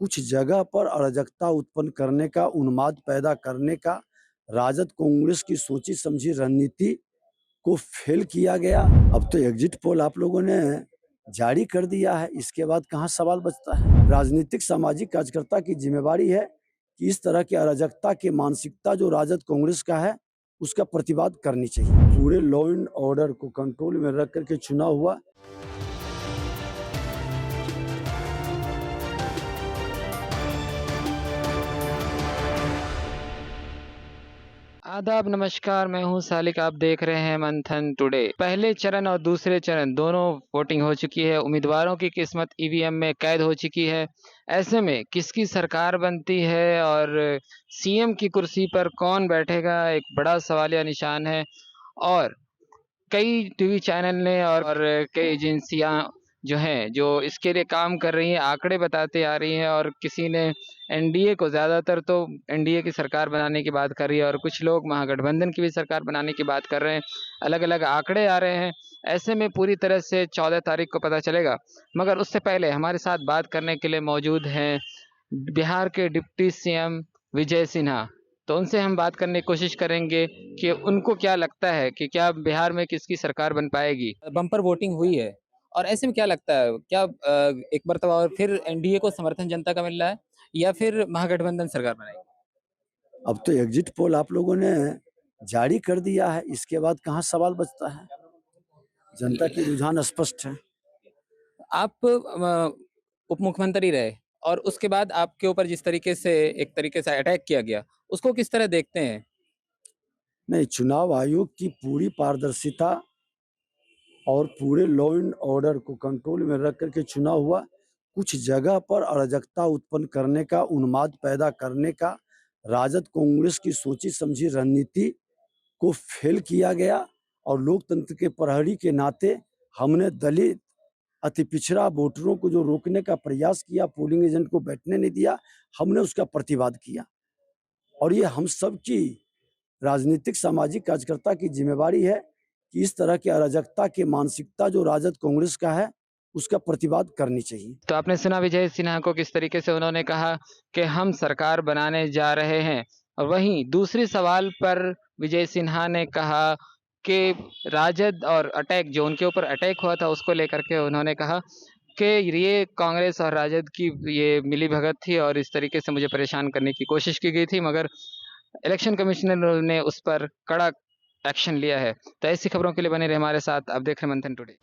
कुछ जगह पर अराजकता उत्पन्न करने का, उन्माद पैदा करने का राजद कांग्रेस की सोची समझी रणनीति को फेल किया गया। अब तो एग्जिट पोल आप लोगों ने जारी कर दिया है, इसके बाद कहाँ सवाल बचता है। राजनीतिक सामाजिक कार्यकर्ता की जिम्मेवारी है कि इस तरह की अराजकता की मानसिकता जो राजद कांग्रेस का है उसका प्रतिवाद करनी चाहिए। पूरे लॉ एंड ऑर्डर को कंट्रोल में रख करके चुनाव हुआ। आदाब नमस्कार, मैं हूं सालिक। आप देख रहे हैं मंथन टुडे। पहले चरण और दूसरे चरण दोनों वोटिंग हो चुकी है। उम्मीदवारों की किस्मत ईवीएम में कैद हो चुकी है। ऐसे में किसकी सरकार बनती है और सीएम की कुर्सी पर कौन बैठेगा, एक बड़ा सवालिया निशान है। और कई टीवी चैनल ने और कई एजेंसियां जो हैं, जो इसके लिए काम कर रही हैं, आंकड़े बताते आ रही हैं। और किसी ने एनडीए को, ज़्यादातर तो एनडीए की सरकार बनाने की बात कर रही है, और कुछ लोग महागठबंधन की भी सरकार बनाने की बात कर रहे हैं। अलग-अलग आंकड़े आ रहे हैं। ऐसे में पूरी तरह से 14 तारीख को पता चलेगा। मगर उससे पहले हमारे साथ बात करने के लिए मौजूद हैं बिहार के डिप्टी सीएम विजय सिन्हा। तो उनसे हम बात करने की कोशिश करेंगे कि उनको क्या लगता है कि क्या बिहार में किसकी सरकार बन पाएगी। बम्पर वोटिंग हुई है, और ऐसे में क्या लगता है, क्या एक मर्तबा और फिर एनडीए को समर्थन जनता का मिल रहा है, या फिर महागठबंधन सरकार बनाएगी? अब तो एग्जिट पोल आप लोगों ने जारी कर दिया है, इसके बाद कहाँ सवाल बचता है। जनता की रुझान स्पष्ट है। आप उप मुख्यमंत्री रहे, और उसके बाद आपके ऊपर जिस तरीके से एक तरीके से अटैक किया गया, उसको किस तरह देखते हैं? नहीं, चुनाव आयोग की पूरी पारदर्शिता और पूरे लॉ एंड ऑर्डर को कंट्रोल में रख करके चुनाव हुआ। कुछ जगह पर अराजकता उत्पन्न करने का, उन्माद पैदा करने का राजद कांग्रेस की सोची समझी रणनीति को फेल किया गया। और लोकतंत्र के प्रहरी के नाते हमने दलित, अति पिछड़ा वोटरों को जो रोकने का प्रयास किया, पोलिंग एजेंट को बैठने नहीं दिया, हमने उसका प्रतिवाद किया। और ये हम सब की राजनीतिक सामाजिक कार्यकर्ता की जिम्मेवारी है कि इस तरह की अराजकता की मानसिकता जो राजद कांग्रेस का है उसका प्रतिवाद करनी चाहिए। तो आपने सुना विजय सिन्हा को, किस तरीके से उन्होंने कहा कि हम सरकार बनाने जा रहे हैं। और वहीं दूसरे सवाल पर विजय सिन्हा ने कहा कि राजद और अटैक, जो उनके ऊपर अटैक हुआ था, उसको लेकर के उन्होंने कहा कि ये कांग्रेस और राजद की ये मिली भगत थी, और इस तरीके से मुझे परेशान करने की कोशिश की गई थी, मगर इलेक्शन कमिश्नर ने उस पर कड़ा एक्शन लिया है। तो ऐसी खबरों के लिए बने रहे हमारे साथ। आप देख रहे हैं मंथन टुडे।